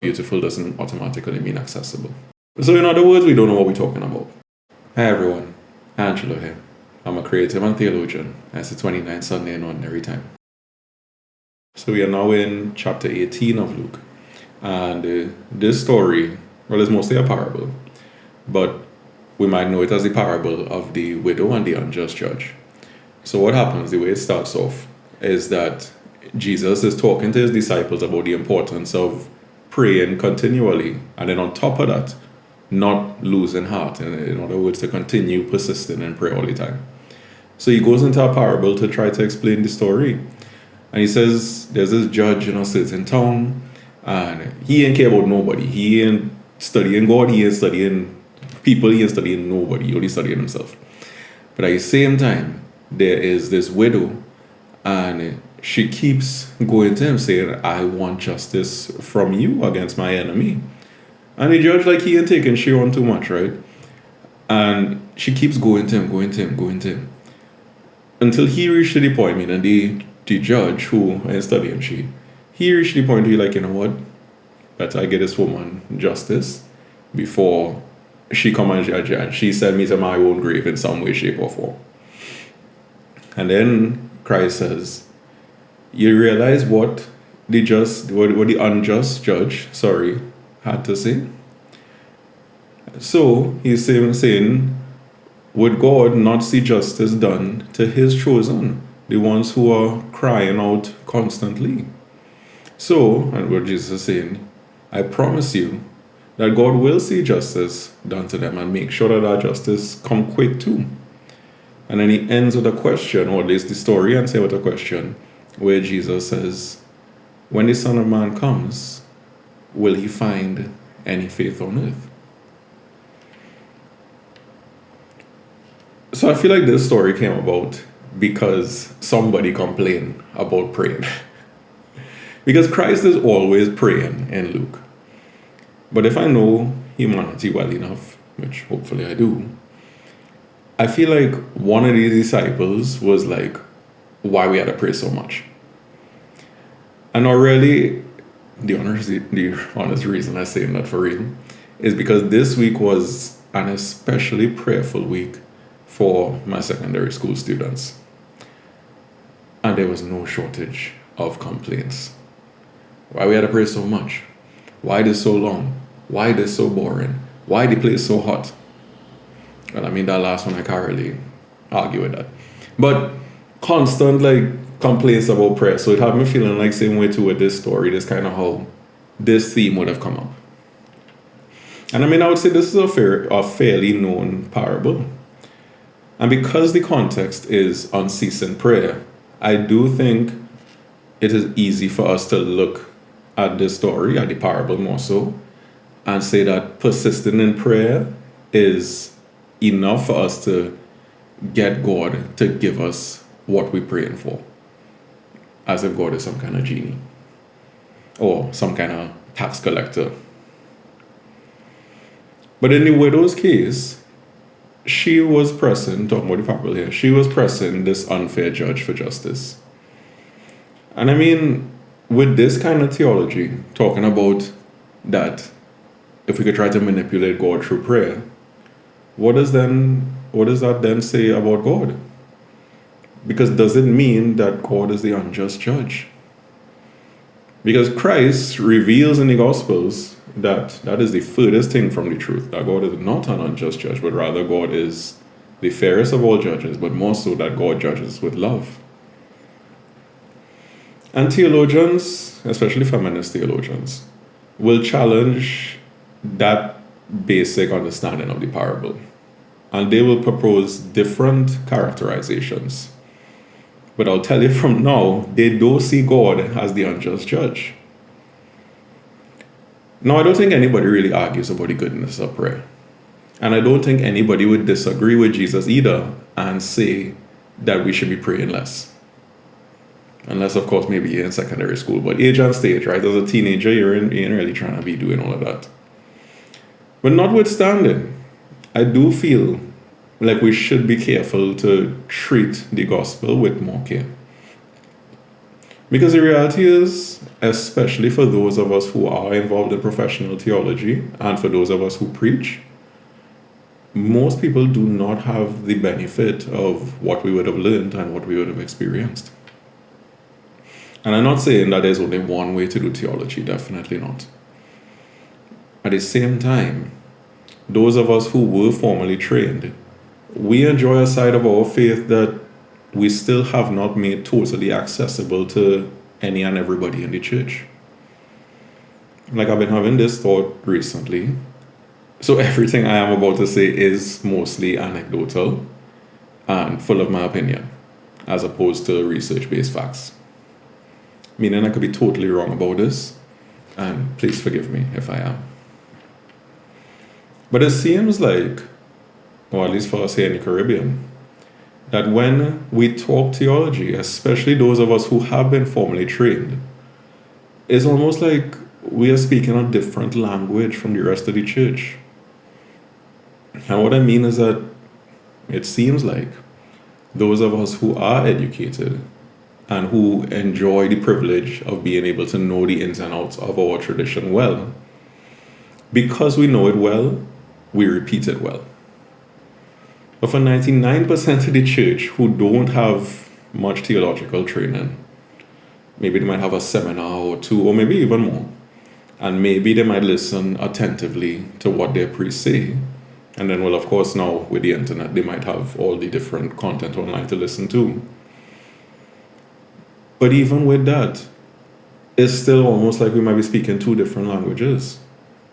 beautiful doesn't automatically mean accessible. So in other words, we don't know what we're talking about. Hi everyone, Angelo here. I'm a creative and theologian. It's the 29th Sunday in Ordinary Time. So we are now in chapter 18 of Luke. And this story, well, it's mostly a parable, but we might know it as the parable of the widow and the unjust judge. So what happens, the way it starts off, is that Jesus is talking to his disciples about the importance of praying continually, and then on top of that, not losing heart. In other words, to continue persisting in prayer all the time. So he goes into a parable to try to explain the story. And he says there's this judge in a certain town, and he ain't care about nobody. He ain't studying God, he ain't studying people, he ain't studying nobody, he only studying himself. But at the same time, there is this widow, and she keeps going to him saying, I want justice from you against my enemy. And the judge, like, he ain't taking she on too much, right? And she keeps going to him, until he reached the point, meaning the judge who is studying he reached the point where he like, you know what? Better I get this woman justice before she come and judge, and she send me to my own grave in some way, shape, or form. And then Christ says, you realize what the unjust judge, had to say? So he's saying, would God not see justice done to his chosen, the ones who are crying out constantly? So, and what Jesus is saying, I promise you that God will see justice done to them and make sure that our justice come quick too. And then he ends with a question, or at least the story ends with a question, where Jesus says, when the Son of Man comes, will he find any faith on earth? So I feel like this story came about because somebody complained about praying. Because Christ is always praying in Luke. But if I know humanity well enough, which hopefully I do, I feel like one of these disciples was like, why we had to pray so much? And not really, the honest reason I say that for real is because this week was an especially prayerful week for my secondary school students. And there was no shortage of complaints. Why we had to pray so much? Why this so long? Why this so boring? Why the place so hot? Well, I mean, that last one I can't really argue with that. But constant complaints about prayer. So it had me feeling like same way too with this story. This kind of how this theme would have come up. And I mean, I would say this is a fairly known parable. And because the context is unceasing prayer, I do think it is easy for us to look at this story, at the parable more so, and say that persisting in prayer is enough for us to get God to give us what we're praying for. As if God is some kind of genie or some kind of tax collector. But in the widow's case, she was pressing, talking about the parable here, she was pressing this unfair judge for justice. And I mean, with this kind of theology, talking about that if we could try to manipulate God through prayer, what does that then say about God? Because does it mean that God is the unjust judge? Because Christ reveals in the Gospels that is the furthest thing from the truth, that God is not an unjust judge, but rather God is the fairest of all judges, but more so that God judges with love. And theologians, especially feminist theologians, will challenge that basic understanding of the parable. And they will propose different characterizations. But I'll tell you from now, they don't see God as the unjust judge. Now, I don't think anybody really argues about the goodness of prayer. And I don't think anybody would disagree with Jesus either and say that we should be praying less. Unless, of course, maybe you're in secondary school. But age and stage, right? As a teenager, you ain't really trying to be doing all of that. But notwithstanding, I do feel like we should be careful to treat the gospel with more care. Because the reality is, especially for those of us who are involved in professional theology and for those of us who preach, most people do not have the benefit of what we would have learned and what we would have experienced. And I'm not saying that there's only one way to do theology, definitely not. At the same time, those of us who were formally trained, we enjoy a side of our faith that we still have not made totally accessible to any and everybody in the church. Like, I've been having this thought recently. So everything I am about to say is mostly anecdotal and full of my opinion, as opposed to research-based facts. Meaning I could be totally wrong about this, and please forgive me if I am. But it seems like, or at least for us here in the Caribbean, that when we talk theology, especially those of us who have been formally trained, it's almost like we are speaking a different language from the rest of the church. And what I mean is that it seems like those of us who are educated and who enjoy the privilege of being able to know the ins and outs of our tradition well, because we know it well, we repeat it well. But for 99% of the church who don't have much theological training, maybe they might have a seminar or two, or maybe even more, and maybe they might listen attentively to what their priests say. And then, well, of course, now with the internet, they might have all the different content online to listen to. But even with that, it's still almost like we might be speaking two different languages.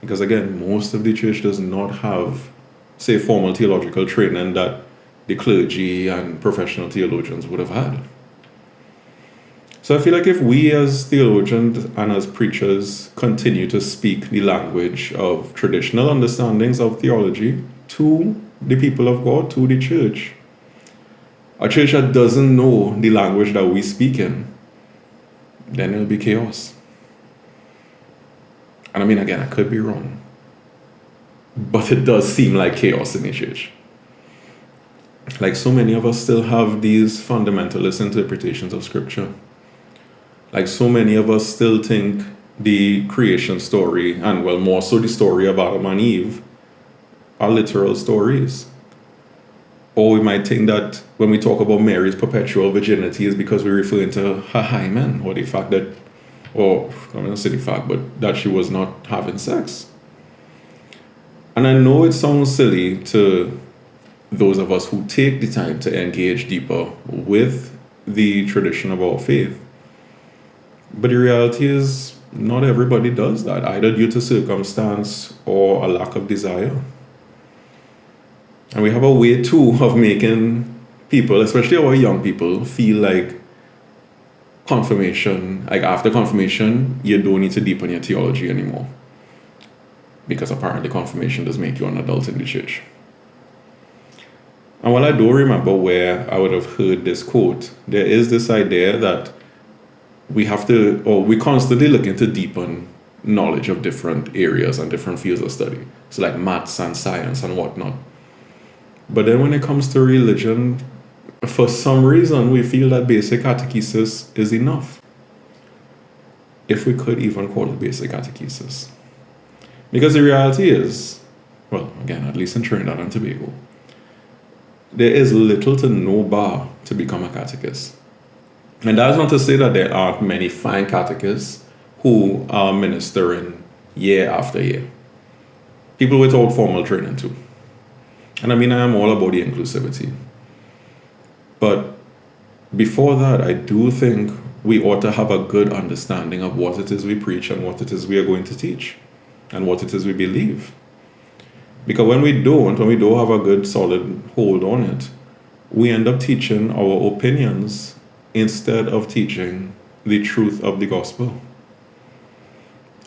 Because again, most of the church does not have, say, formal theological training that the clergy and professional theologians would have had. So I feel like if we as theologians and as preachers continue to speak the language of traditional understandings of theology to the people of God, to the church, a church that doesn't know the language that we speak in, then it'll be chaos. And I mean, again, I could be wrong, but it does seem like chaos in the church. Like, so many of us still have these fundamentalist interpretations of Scripture. Like, so many of us still think the creation story, and well, more so the story of Adam and Eve, are literal stories. Or we might think that when we talk about Mary's perpetual virginity is because we're referring to her hymen, or the fact that, or I'm not saying the fact, but that she was not having sex. And I know it sounds silly to those of us who take the time to engage deeper with the tradition of our faith. But the reality is, not everybody does that, either due to circumstance or a lack of desire. And we have a way too of making people, especially our young people, feel like confirmation, like after confirmation, you don't need to deepen your theology anymore. Because apparently confirmation does make you an adult in the church. And while I don't remember where I would have heard this quote, there is this idea that we have to, or we constantly looking to deepen knowledge of different areas and different fields of study. So like maths and science and whatnot. But then when it comes to religion, for some reason, we feel that basic catechesis is enough. If we could even call it basic catechesis. Because the reality is, well, again, at least in Trinidad and Tobago, there is little to no bar to become a catechist. And that's not to say that there aren't many fine catechists who are ministering year after year. People without formal training too. And I mean, I am all about the inclusivity. But before that, I do think we ought to have a good understanding of what it is we preach and what it is we are going to teach and what it is we believe. Because when we don't have a good solid hold on it, we end up teaching our opinions instead of teaching the truth of the gospel.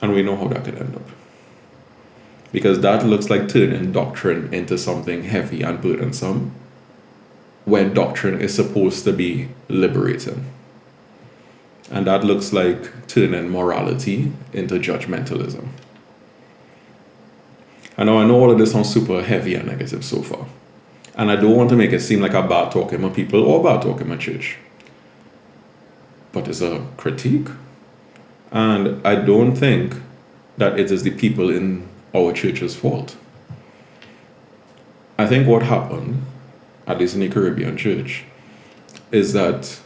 And we know how that could end up. Because that looks like turning doctrine into something heavy and burdensome, when doctrine is supposed to be liberating. And that looks like turning morality into judgmentalism. I know all of this sounds super heavy and negative so far. And I don't want to make it seem like a bad talking my people or bad talking my church. but it's a critique. And I don't think that it is the people in our church's fault. I think what happened, at least in the Caribbean church, is that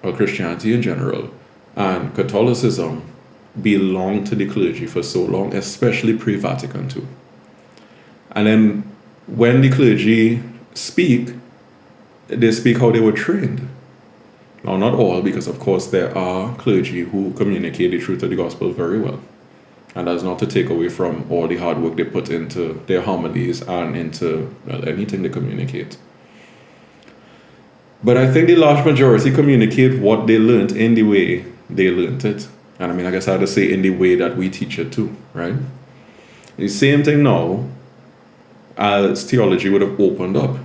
Christianity in general and Catholicism belonged to the clergy for so long, especially pre-Vatican II. And then when the clergy speak, they speak how they were trained. Now, not all, because of course there are clergy who communicate the truth of the gospel very well. And that's not to take away from all the hard work they put into their homilies and into anything they communicate. But I think the large majority communicate what they learned in the way they learned it. And I mean, I guess I had to say in the way that we teach it too, right? The same thing now as theology would have opened up.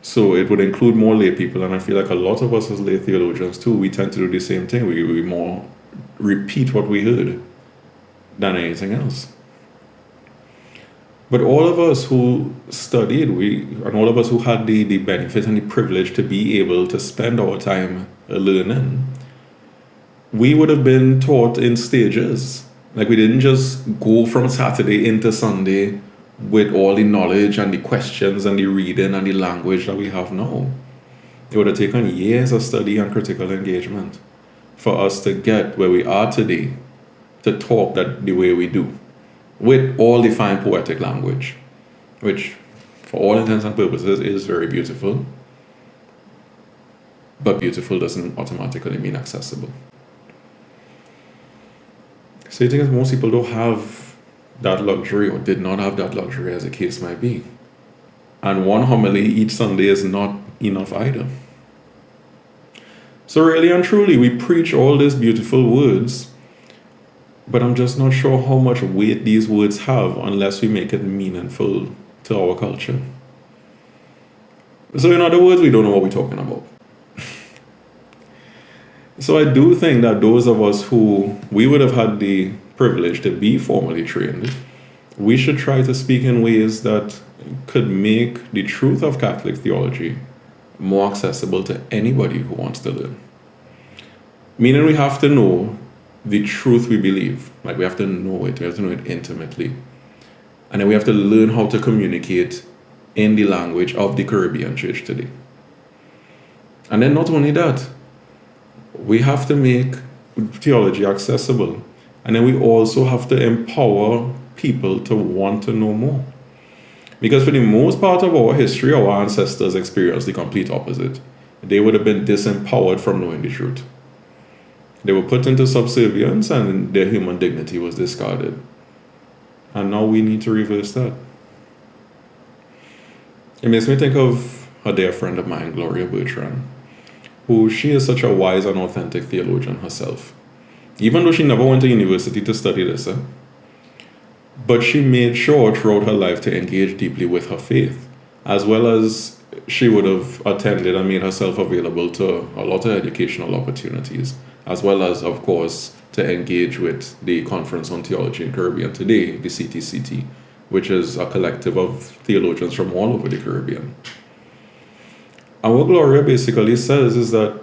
So it would include more lay people, and I feel like a lot of us as lay theologians too, we tend to do the same thing. We more repeat what we heard than anything else. But all of us who studied, and all of us who had the benefit and the privilege to be able to spend our time learning, we would have been taught in stages. Like we didn't just go from Saturday into Sunday with all the knowledge and the questions and the reading and the language that we have now. It would have taken years of study and critical engagement for us to get where we are today, to talk that the way we do, with all the fine poetic language, which for all intents and purposes is very beautiful, but beautiful doesn't automatically mean accessible. So the thing is, most people don't have that luxury, or did not have that luxury, as the case might be. And one homily each Sunday is not enough either. So really and truly, we preach all these beautiful words, but I'm just not sure how much weight these words have unless we make it meaningful to our culture. So in other words, we don't know what we're talking about. So I do think that those of us who we would have had the privilege to be formally trained, we should try to speak in ways that could make the truth of Catholic theology more accessible to anybody who wants to learn. Meaning we have to know the truth we believe. Like we have to know it. We have to know it intimately. And then we have to learn how to communicate in the language of the Caribbean church today. And then not only that, we have to make theology accessible. And then we also have to empower people to want to know more. Because for the most part of our history, our ancestors experienced the complete opposite. They would have been disempowered from knowing the truth. They were put into subservience and their human dignity was discarded. And now we need to reverse that. It makes me think of a dear friend of mine, Gloria Bertrand, who she is such a wise and authentic theologian herself. Even though she never went to university to study this, but she made sure throughout her life to engage deeply with her faith, as well as she would have attended and made herself available to a lot of educational opportunities, as well as, of course, to engage with the Conference on Theology in Caribbean today, the CTCT, which is a collective of theologians from all over the Caribbean. And what Gloria basically says is that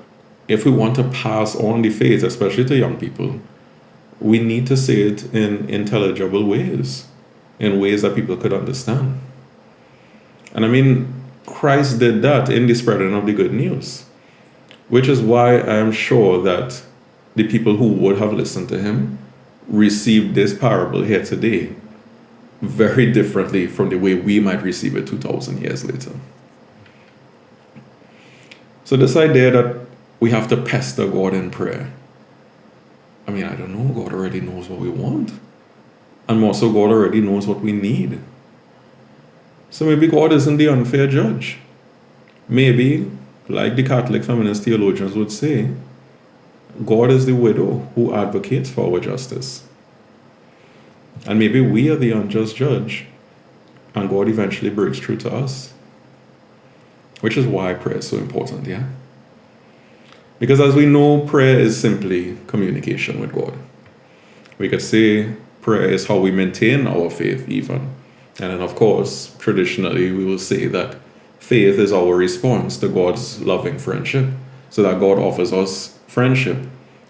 if we want to pass on the faith, especially to young people, we need to say it in intelligible ways, in ways that people could understand. And I mean, Christ did that in the spreading of the good news, which is why I am sure that the people who would have listened to him received this parable here today very differently from the way we might receive it 2,000 years later. So this idea that we have to pester God in prayer, I mean, I don't know, God already knows what we want. And more so, God already knows what we need. So maybe God isn't the unfair judge. Maybe, like the Catholic feminist theologians would say, God is the widow who advocates for our justice. And maybe we are the unjust judge, and God eventually breaks through to us. Which is why prayer is so important, yeah? Because as we know, prayer is simply communication with God. We could say prayer is how we maintain our faith even. And then of course, traditionally, we will say that faith is our response to God's loving friendship, so that God offers us friendship.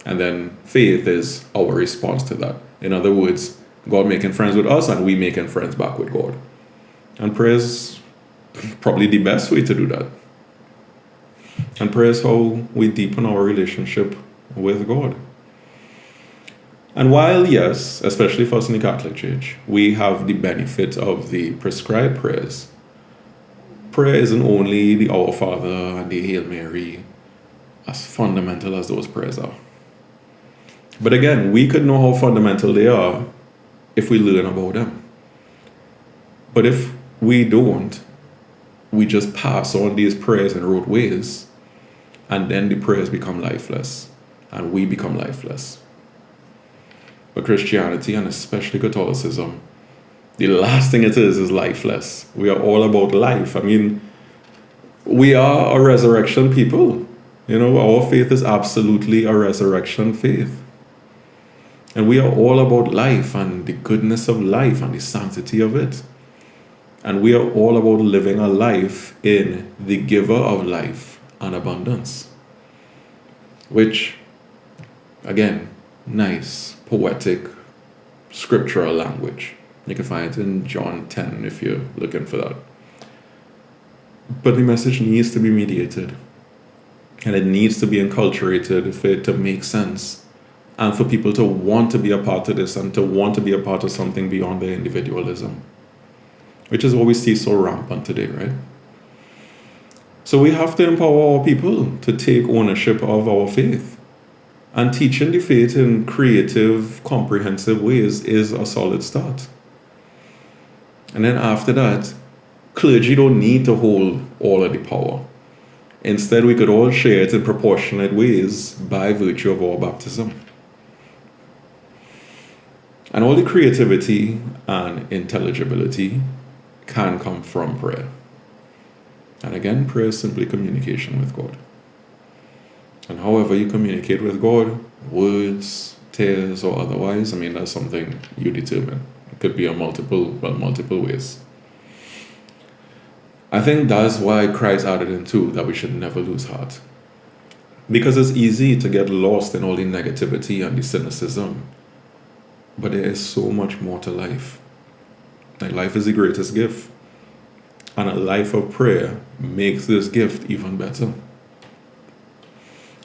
And then faith is our response to that. In other words, God making friends with us and we making friends back with God. And prayer is probably the best way to do that. And prayer is how we deepen our relationship with God. And while, yes, especially for us in the Catholic Church, we have the benefit of the prescribed prayers, prayer isn't only the Our Father and the Hail Mary, as fundamental as those prayers are. But again, we could know how fundamental they are if we learn about them. But if we don't, we just pass on these prayers in rote ways, and then the prayers become lifeless, and we become lifeless. But Christianity, and especially Catholicism, the last thing it is lifeless. We are all about life. I mean, we are a resurrection people. You know, our faith is absolutely a resurrection faith. And we are all about life and the goodness of life and the sanctity of it. And we are all about living a life in the giver of life and abundance. Which, again, nice, poetic, scriptural language. You can find it in John 10 if you're looking for that. But the message needs to be mediated. And it needs to be enculturated for it to make sense. And for people to want to be a part of this and to want to be a part of something beyond their individualism. Which is what we see so rampant today, right? So we have to empower our people to take ownership of our faith. And teaching the faith in creative, comprehensive ways is a solid start. And then after that, clergy don't need to hold all of the power. Instead, we could all share it in proportionate ways by virtue of our baptism. And all the creativity and intelligibility can come from prayer. And again, prayer is simply communication with God. And however you communicate with God, words, tears, or otherwise, I mean, that's something you determine. It could be on multiple ways. I think that's why Christ added in too, that we should never lose heart. Because it's easy to get lost in all the negativity and the cynicism. But there is so much more to life. Like, life is the greatest gift. And a life of prayer makes this gift even better.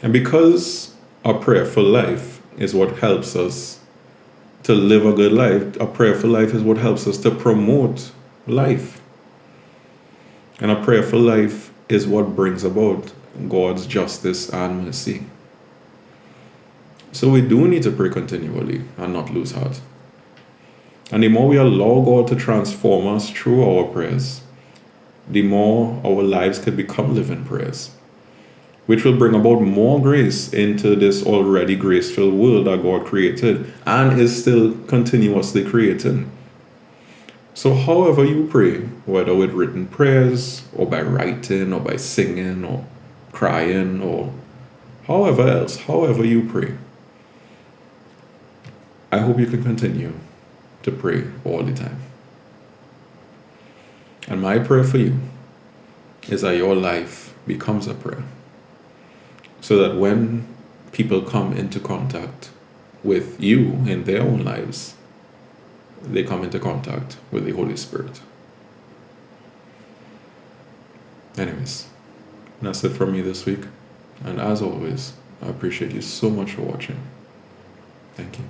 And because a prayerful life is what helps us to live a good life, a prayerful life is what helps us to promote life. And a prayerful life is what brings about God's justice and mercy. So we do need to pray continually and not lose heart. And the more we allow God to transform us through our prayers, the more our lives could become living prayers, which will bring about more grace into this already grace-filled world that God created and is still continuously creating. So however you pray, whether with written prayers or by writing or by singing or crying or however you pray, I hope you can continue to pray all the time. And my prayer for you is that your life becomes a prayer. So that when people come into contact with you in their own lives, they come into contact with the Holy Spirit. Anyways, that's it from me this week. And as always, I appreciate you so much for watching. Thank you.